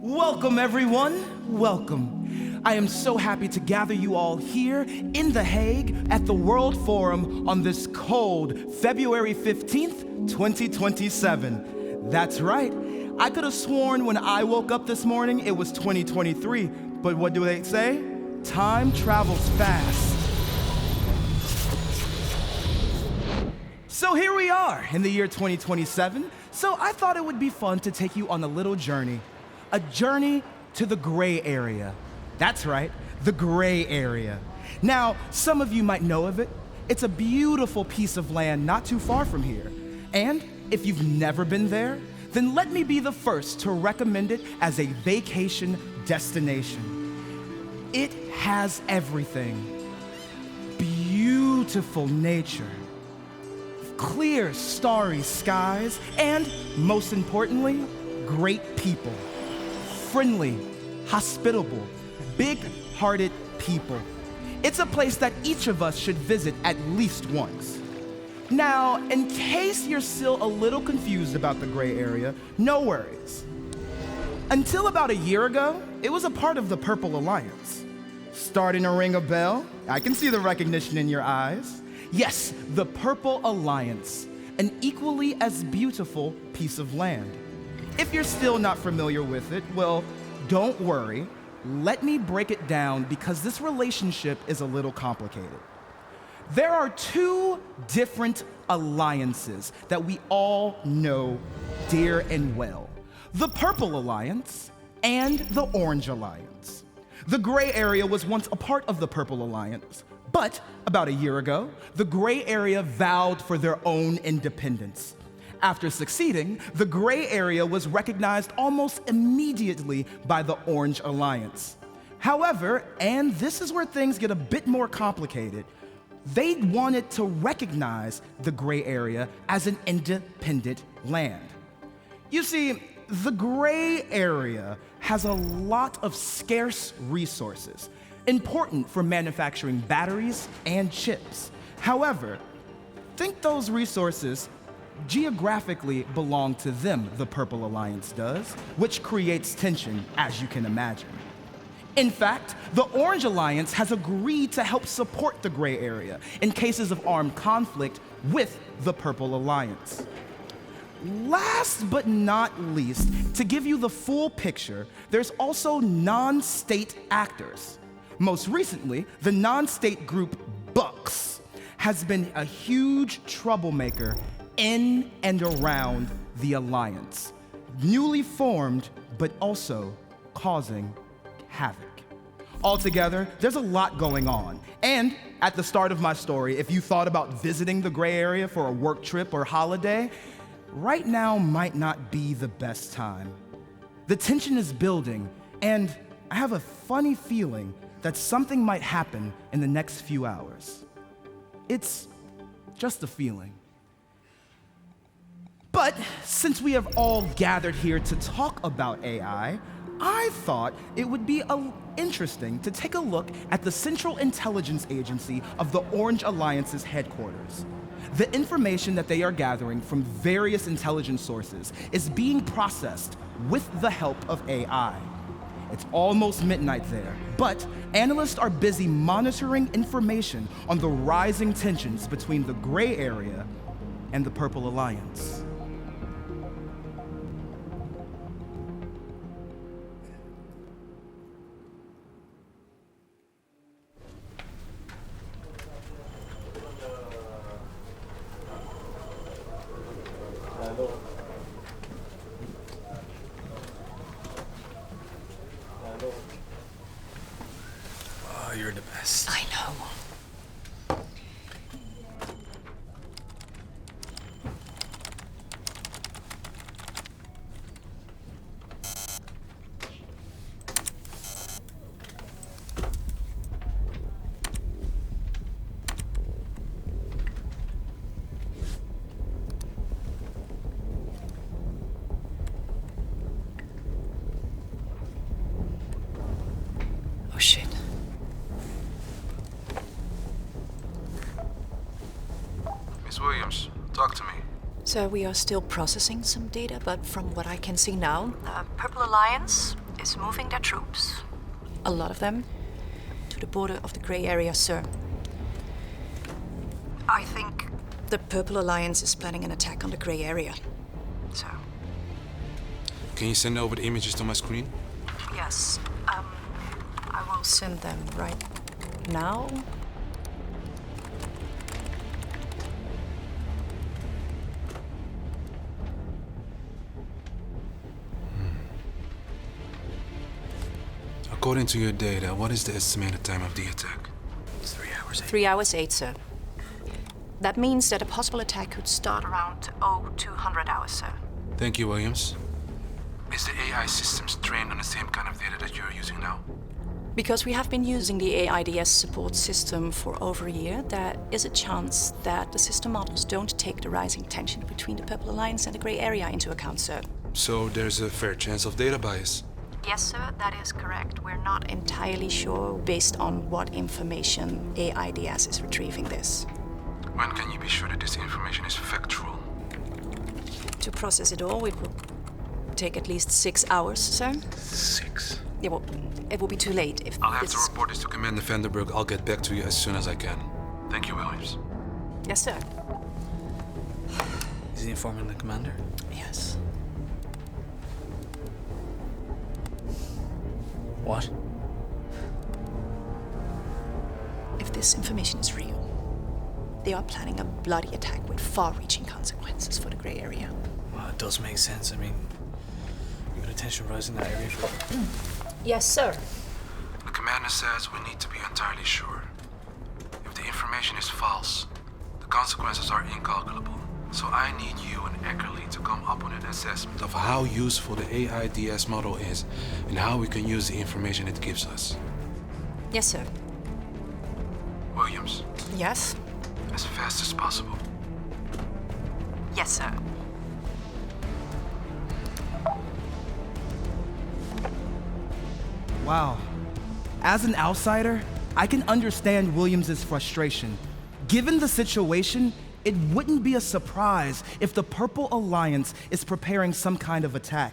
Welcome, everyone. Welcome. I am so happy to gather you all here in The Hague at the World Forum on this cold February 15th, 2027. That's right. I could have sworn when I woke up this morning it was 2023, but what do they say? Time travels fast. So here we are in the year 2027, so I thought it would be fun to take you on a little journey. A journey to the gray area. That's right, the gray area. Now, some of you might know of it. It's a beautiful piece of land not too far from here. And if you've never been there, then let me be the first to recommend it as a vacation destination. It has everything. Beautiful nature, clear, starry skies, and most importantly, great people. Friendly, hospitable, big-hearted people. It's a place that each of us should visit at least once. Now, in case you're still a little confused about the gray area, no worries. Until about a year ago, it was a part of the Purple Alliance. Starting to ring a bell? I can see the recognition in your eyes. Yes, the Purple Alliance, an equally as beautiful piece of land. If you're still not familiar with it, well, don't worry. Let me break it down because this relationship is a little complicated. There are two different alliances that we all know dear and well. The Purple Alliance and the Orange Alliance. The gray area was once a part of the Purple Alliance, but about a year ago, the gray area vowed for their own independence. After succeeding, the gray area was recognized almost immediately by the Orange Alliance. However, and this is where things get a bit more complicated, they wanted to recognize the gray area as an independent land. You see, the gray area has a lot of scarce resources, important for manufacturing batteries and chips. However, think those resources geographically belong to them, the Purple Alliance does, which creates tension, as you can imagine. In fact, the Orange Alliance has agreed to help support the gray area in cases of armed conflict with the Purple Alliance. Last but not least, to give you the full picture, there's also non-state actors. Most recently, the non-state group Bucks has been a huge troublemaker in and around the Alliance, newly formed, but also causing havoc. Altogether, there's a lot going on. And at the start of my story, if you thought about visiting the gray area for a work trip or holiday, right now might not be the best time. The tension is building, and I have a funny feeling that something might happen in the next few hours. It's just a feeling. But since we have all gathered here to talk about AI, I thought it would be interesting to take a look at the Central Intelligence Agency of the Orange Alliance's headquarters. The information that they are gathering from various intelligence sources is being processed with the help of AI. It's almost midnight there, but analysts are busy monitoring information on the rising tensions between the gray area and the Purple Alliance. Oh, you're the best. I know. Oh shit. Miss Williams, talk to me. So we are still processing some data, but from what I can see now, Purple Alliance, is moving their troops, a lot of them, to the border of the grey area, sir. I think the Purple Alliance is planning an attack on the grey area. So, Can you send over the images to my screen? yes, I will send them right now. According to your data, what is the estimated time of the attack? It's 3 hours. 3 hours 8, sir. That means that a possible attack could start around 0200 hours, sir. Thank you, Williams. Is the AI systems trained on the same kind of data that you're using now? Because we have been using the AIDS support system for over a year, there is a chance that the system models don't take the rising tension between the Purple Alliance and the grey area into account, sir. So there's a fair chance of data bias. Yes, sir, that is correct. We're not entirely sure based on what information AIDS is retrieving this. When can you be sure that this information is factual? To process it all, it will take at least 6 hours, sir. 6. Yeah, well, it will be too late if I'll have this to report this to Commander Vandenberg. I'll get back to you as soon as I can. Thank you, Williams. Yes, sir. Is he informing the commander? Yes. What? If this information is real, they are planning a bloody attack with far-reaching consequences for the grey area. Well, it does make sense. I mean, we've got attention rising in that area for... Yes, sir. The commander says we need to be entirely sure. If the information is false, the consequences are incalculable. So I need you and Eckerly to come up with an assessment of how useful the AIDS model is and how we can use the information it gives us. Yes, sir. Williams, Yes? as fast as possible. Yes, sir. Wow. As an outsider, I can understand Williams's frustration. Given the situation, it wouldn't be a surprise if the Purple Alliance is preparing some kind of attack.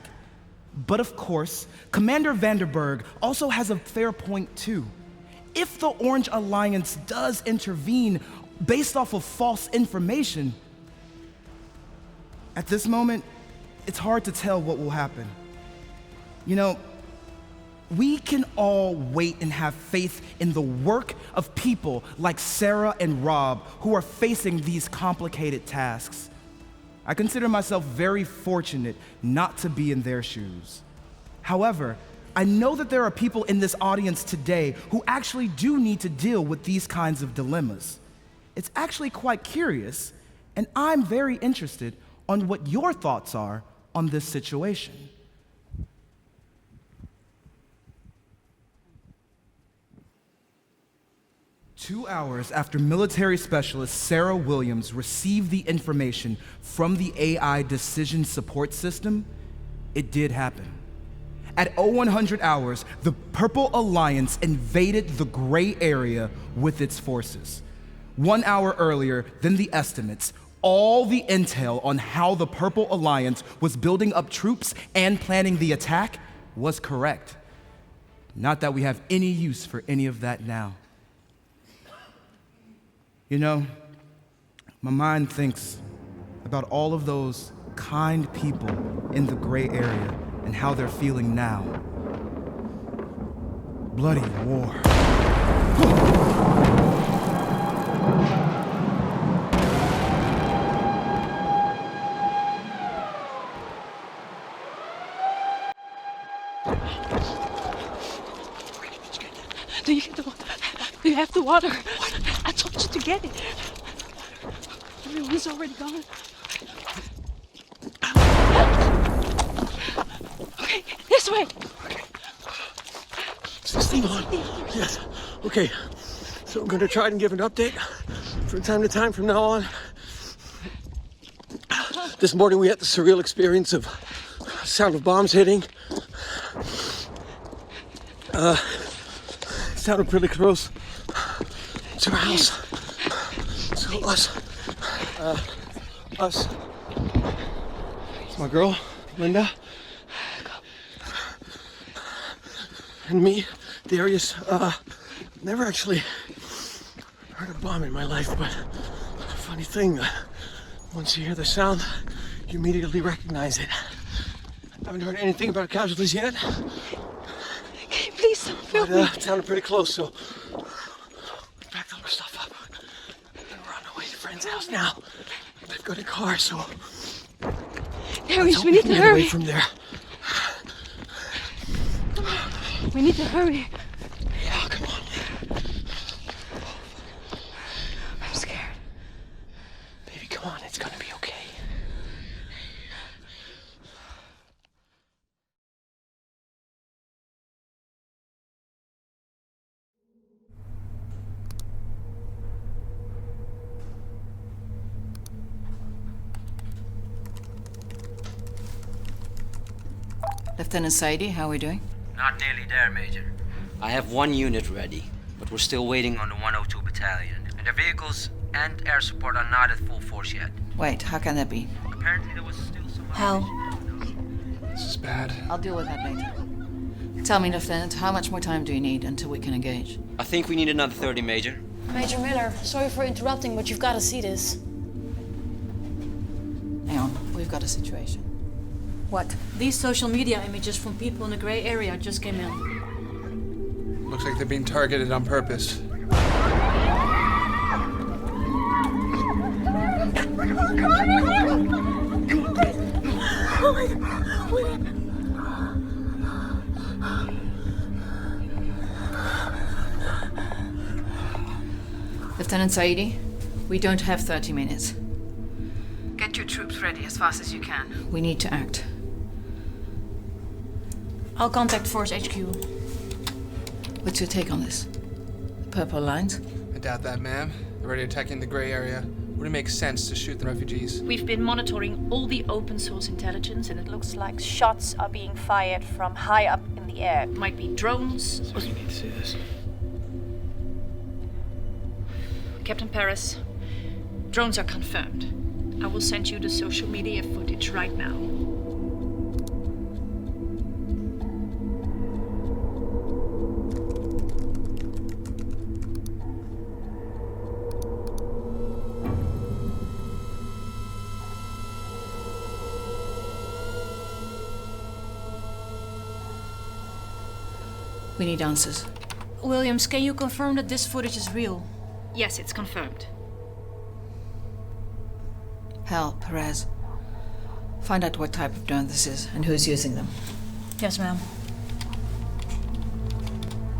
But of course, Commander Vandenberg also has a fair point too. If the Orange Alliance does intervene based off of false information, at this moment, it's hard to tell what will happen. You know, we can all wait and have faith in the work of people like Sarah and Rob who are facing these complicated tasks. I consider myself very fortunate not to be in their shoes. However, I know that there are people in this audience today who actually do need to deal with these kinds of dilemmas. It's actually quite curious, and I'm very interested on what your thoughts are on this situation. Two hours after military specialist Sarah Williams received the information from the AI decision support system, it did happen. At 0100 hours, the Purple Alliance invaded the gray area with its forces. 1 hour earlier than the estimates, all the intel on how the Purple Alliance was building up troops and planning the attack was correct. Not that we have any use for any of that now. You know, my mind thinks about all of those kind people in the gray area and how they're feeling now. Bloody war. Do you get the water? Do you have the water? What? I told you to get it. Everyone's already gone. Okay, this way. Steve on. Yes. Okay. So I'm going to try and give an update from time to time from now on. This morning we had the surreal experience of sound of bombs hitting. Sounded pretty close to our house. So us. It's my girl, Linda. and me, Darius, never actually heard a bomb in my life, but funny thing, once you hear the sound, you immediately recognize it. Haven't heard anything about casualties yet. Can you please don't film me? It sounded pretty close, so we packed all our stuff up. And we're on our way to a friend's house now. They've got a car, so Darius, we need to get away hurry. from there. We need to hurry. Yeah, come on. I'm scared. Baby, come on, it's gonna be okay. Lieutenant Saidi, how are we doing? Not nearly there, Major. I have one unit ready, but we're still waiting on the 102 battalion. And their vehicles and air support are not at full force yet. Wait, how can that be? Apparently there was still some... Hal, This is bad. I'll deal with that later. Tell me, Lieutenant, how much more time do you need until we can engage? I think we need another 30, Major. Major Miller, sorry for interrupting, but you've got to see this. Hang on, we've got a situation. What? These social media images from people in the gray area just came in. Looks like they're being targeted on purpose. Lieutenant Saidi, we don't have 30 minutes. Get your troops ready as fast as you can. We need to act. I'll contact Force HQ. What's your take on this? The purple lines? I doubt that, ma'am. They're already attacking the gray area. Would it make sense to shoot the refugees? we've been monitoring all the open source intelligence, and it looks like shots are being fired from high up in the air. It might be drones. You need to see this. Captain Paris, drones are confirmed. I will send you the social media footage right now. We need answers. Williams, can you confirm that this footage is real? Yes, it's confirmed. Hal, Perez. Find out what type of drone this is and who's using them. Yes, ma'am.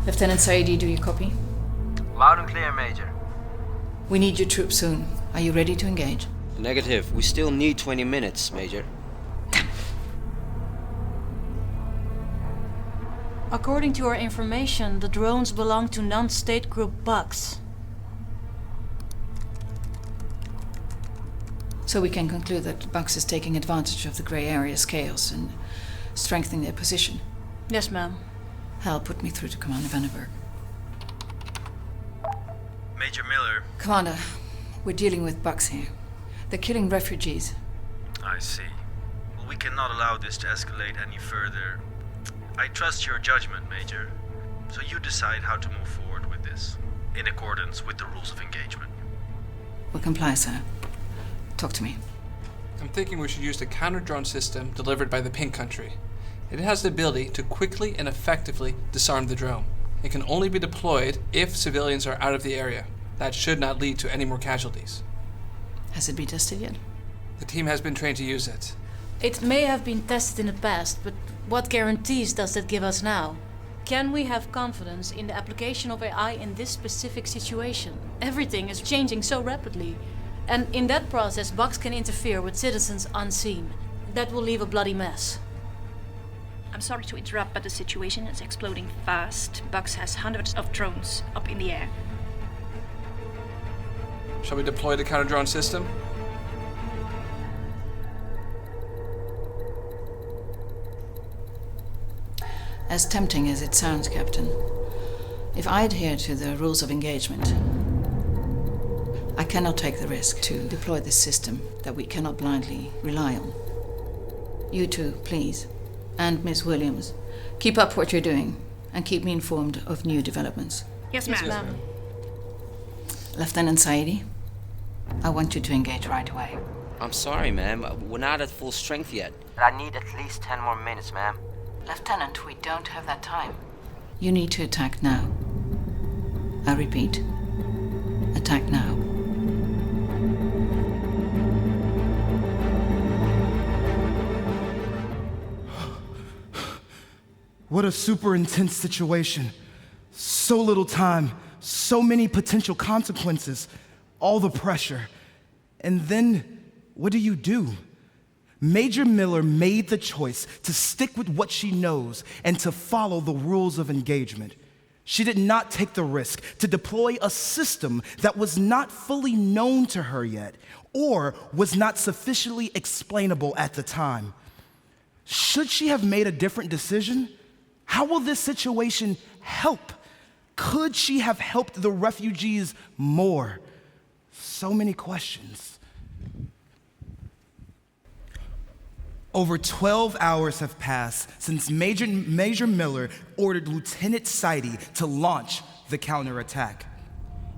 Lieutenant Saidi, do you copy? Loud and clear, Major. We need your troops soon. Are you ready to engage? Negative. We still need 20 minutes, Major. According to our information, the drones belong to non-state group Bugs. So we can conclude that Bugs is taking advantage of the grey area's chaos and strengthening their position. Yes, ma'am. Hal, put me through to Commander Vandenberg. Major Miller. Commander, we're dealing with Bugs here. They're killing refugees. I see. Well, we cannot allow this to escalate any further. I trust your judgment, Major. So you decide how to move forward with this, in accordance with the rules of engagement. We'll comply, sir. Talk to me. I'm thinking we should use the counter-drone system delivered by the Pink Country. It has the ability to quickly and effectively disarm the drone. It can only be deployed if civilians are out of the area. That should not lead to any more casualties. Has it been tested yet? The team has been trained to use it. It may have been tested in the past, but what guarantees does that give us now? Can we have confidence in the application of AI in this specific situation? Everything is changing so rapidly. And in that process, Bugs can interfere with citizens unseen. That will leave a bloody mess. I'm sorry to interrupt, but the situation is exploding fast. Bugs has hundreds of drones up in the air. Shall we deploy the counter-drone system? As tempting as it sounds, Captain, if I adhere to the rules of engagement, I cannot take the risk to deploy this system that we cannot blindly rely on. You two, please, and Miss Williams, keep up what you're doing and keep me informed of new developments. Yes, ma'am. Lieutenant Saidi, I want you to engage right away. I'm sorry, ma'am. We're not at full strength yet. I need at least 10 more minutes, ma'am. Lieutenant, we don't have that time. You need to attack now. I repeat, attack now. What a super intense situation. So little time, so many potential consequences, all the pressure. And then, what do? Major Miller made the choice to stick with what she knows and to follow the rules of engagement. She did not take the risk to deploy a system that was not fully known to her yet or was not sufficiently explainable at the time. Should she have made a different decision? How will this situation help? Could she have helped the refugees more? So many questions. Over 12 hours have passed since Major Miller ordered Lieutenant Saidi to launch the counterattack.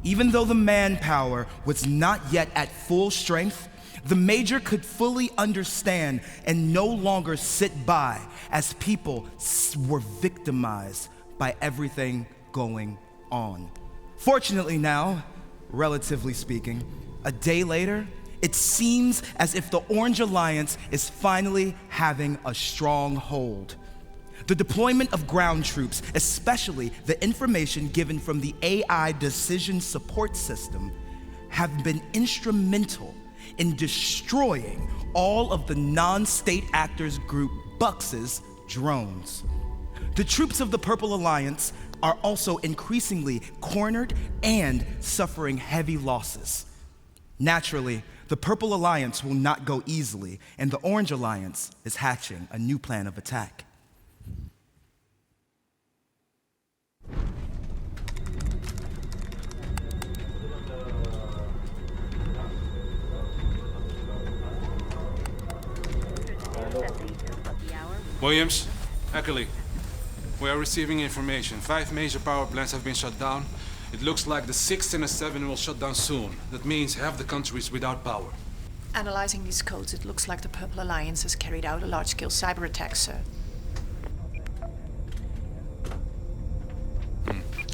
Even though the manpower was not yet at full strength, the Major could fully understand and no longer sit by as people were victimized by everything going on. Fortunately now, relatively speaking, a day later, it seems as if the Orange Alliance is finally having a strong hold. The deployment of ground troops, especially the information given from the AI decision support system, have been instrumental in destroying all of the non-state actors group Bux's drones. The troops of the Purple Alliance are also increasingly cornered and suffering heavy losses. Naturally, the Purple Alliance will not go easily, and the Orange Alliance is hatching a new plan of attack. Williams, Eckerly, we are receiving information. 5 major power plants have been shut down. It looks like the 6th and the 7th will shut down soon. That means half the country is without power. Analyzing these codes, it looks like the Purple Alliance has carried out a large-scale cyber attack, sir.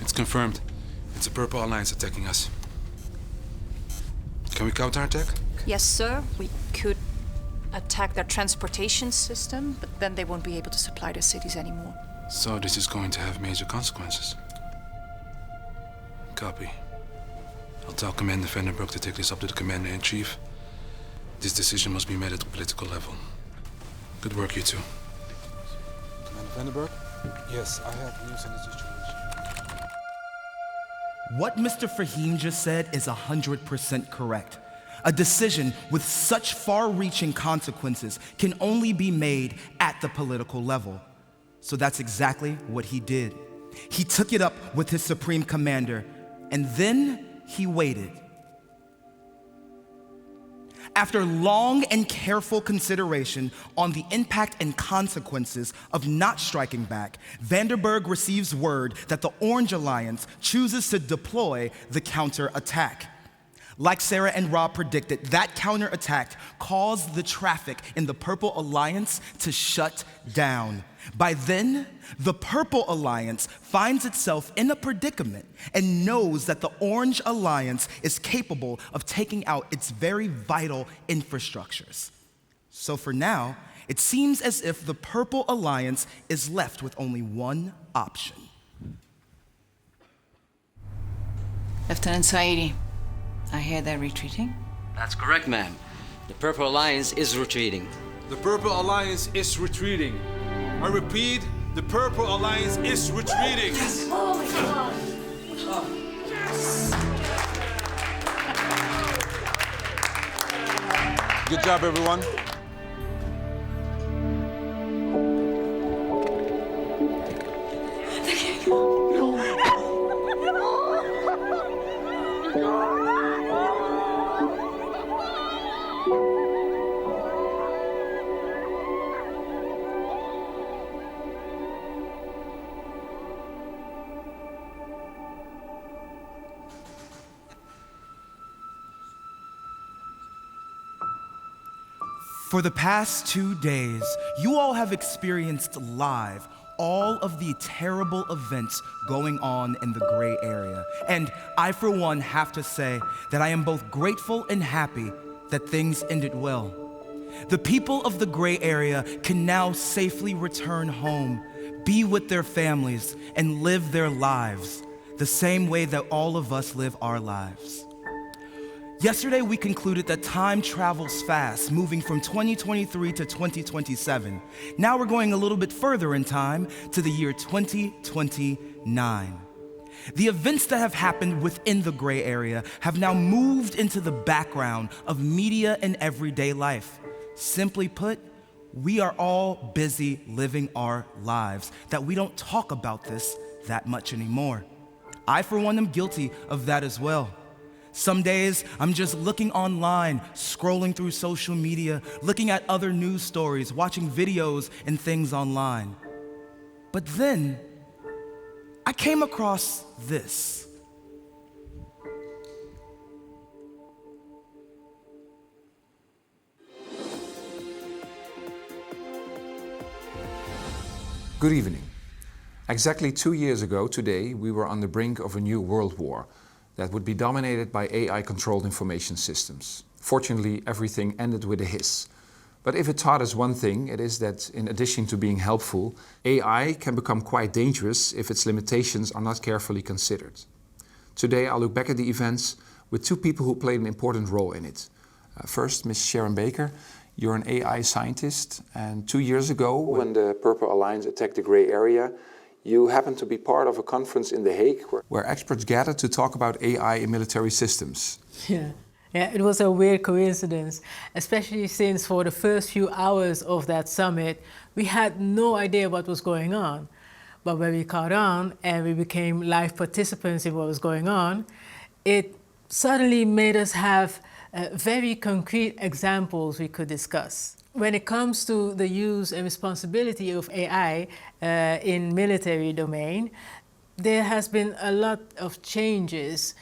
It's confirmed. It's the Purple Alliance attacking us. Can we counterattack? Yes, sir. We could attack their transportation system, but then they won't be able to supply their cities anymore. So this is going to have major consequences. Copy. I'll tell Commander Vandenberg to take this up to the Commander-in-Chief. This decision must be made at the political level. Good work, you two. Commander Vandenberg? Yes, I have news on the situation. What Mr. Fahim just said is 100% correct. A decision with such far-reaching consequences can only be made at the political level. So that's exactly what he did. He took it up with his Supreme Commander, and then he waited. After long and careful consideration on the impact and consequences of not striking back, Vandenberg receives word that the Orange Alliance chooses to deploy the counterattack. Like Sarah and Rob predicted, that counterattack caused the traffic in the Purple Alliance to shut down. By then, the Purple Alliance finds itself in a predicament and knows that the Orange Alliance is capable of taking out its very vital infrastructures. So for now, it seems as if the Purple Alliance is left with only one option. Lieutenant Saidi, I hear they're retreating. That's correct, ma'am. The Purple Alliance is retreating. The Purple Alliance is retreating. I repeat, the Purple Alliance is retreating. Yes! Oh my God! Yes! Good job, everyone. For the past 2 days, you all have experienced live all of the terrible events going on in the gray area. And I, for one, have to say that I am both grateful and happy that things ended well. The people of the gray area can now safely return home, be with their families, and live their lives the same way that all of us live our lives. Yesterday, we concluded that time travels fast, moving from 2023 to 2027. Now we're going a little bit further in time to the year 2029. The events that have happened within the gray area have now moved into the background of media and everyday life. Simply put, we are all busy living our lives, that we don't talk about this that much anymore. I, for one, am guilty of that as well. Some days, I'm just looking online, scrolling through social media, looking at other news stories, watching videos and things online. But then, I came across this. Good evening. Exactly 2 years ago today, we were on the brink of a new world war that would be dominated by AI-controlled information systems. Fortunately, everything ended with a hiss. But if it taught us one thing, it is that in addition to being helpful, AI can become quite dangerous if its limitations are not carefully considered. Today, I'll look back at the events with two people who played an important role in it. First, Ms. Sharon Baker. You're an AI scientist, and 2 years ago, when the Purple Alliance attacked the gray area, you happened to be part of a conference in The Hague where experts gathered to talk about AI in military systems. Yeah, it was a weird coincidence, especially since for the first few hours of that summit, we had no idea what was going on. But when we caught on and we became live participants in what was going on, it suddenly made us have very concrete examples we could discuss. When it comes to the use and responsibility of AI in military domain, there has been a lot of changes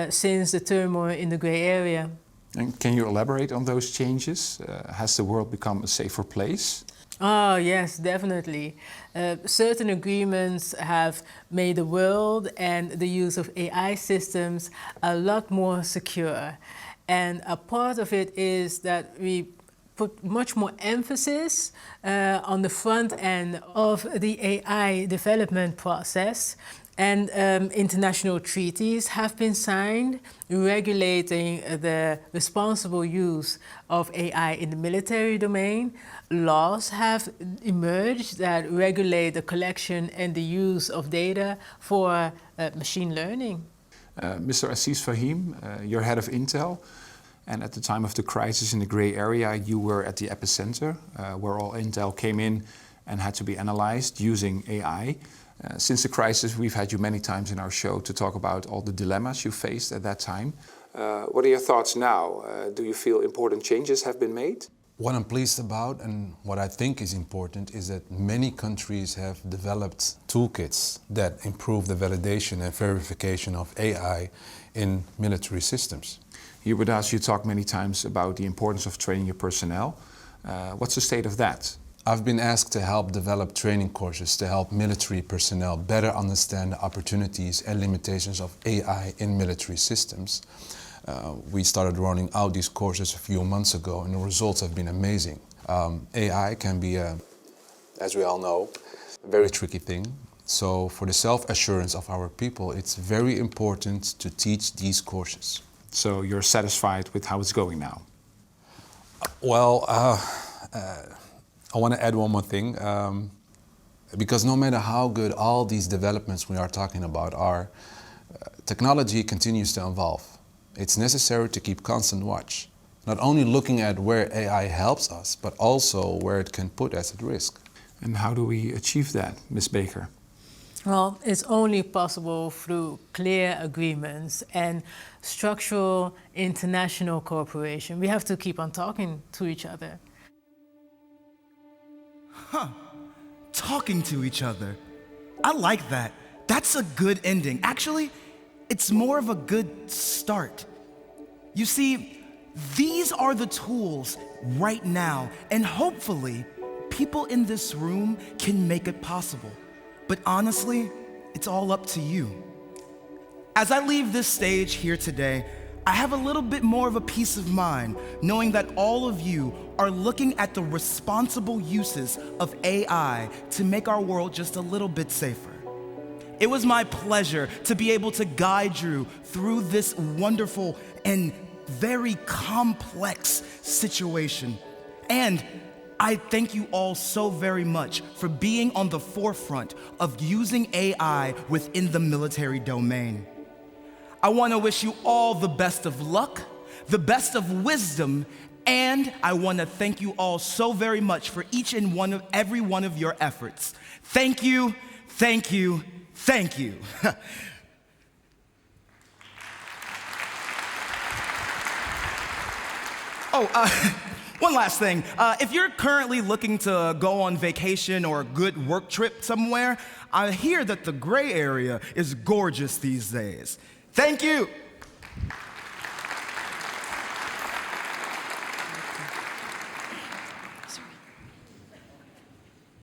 since the turmoil in the gray area. And can you elaborate on those changes? Has the world become a safer place? Oh, yes, definitely. Certain agreements have made the world and the use of AI systems a lot more secure. And a part of it is that we put much more emphasis on the front end of the AI development process. And international treaties have been signed regulating the responsible use of AI in the military domain. Laws have emerged that regulate the collection and the use of data for machine learning. Mr. Aziz Fahim, you're head of Intel. And at the time of the crisis in the gray area, you were at the epicenter, where all Intel came in and had to be analyzed using AI. Since the crisis, we've had you many times in our show to talk about all the dilemmas you faced at that time. What are your thoughts now? Do you feel important changes have been made? What I'm pleased about and what I think is important is that many countries have developed toolkits that improve the validation and verification of AI in military systems. Here with us, you talk many times about the importance of training your personnel. What's the state of that? I've been asked to help develop training courses to help military personnel better understand the opportunities and limitations of AI in military systems. We started rolling out these courses a few months ago, and the results have been amazing. AI can be, as we all know, a very tricky thing. So for the self-assurance of our people, it's very important to teach these courses. So you're satisfied with how it's going now? Well, I want to add one more thing. Because no matter how good all these developments we are talking about are, technology continues to evolve. It's necessary to keep constant watch, not only looking at where AI helps us, but also where it can put us at risk. And how do we achieve that, Ms. Baker? Well, it's only possible through clear agreements and structural international cooperation. We have to keep on talking to each other. Huh. Talking to each other. I like that. That's a good ending. Actually, it's more of a good start. You see, These are the tools right now, and hopefully, people in this room can make it possible. But honestly, it's all up to you. As I leave this stage here today, I have a little bit more of a peace of mind knowing that all of you are looking at the responsible uses of AI to make our world just a little bit safer. It was my pleasure to be able to guide you through this wonderful and very complex situation. And I thank you all so very much for being on the forefront of using AI within the military domain. I want to wish you all the best of luck, the best of wisdom, and I want to thank you all so very much for each and every one of your efforts. Thank you, thank you, thank you. One last thing. If you're currently looking to go on vacation or a good work trip somewhere, I hear that the gray area is gorgeous these days. Thank you.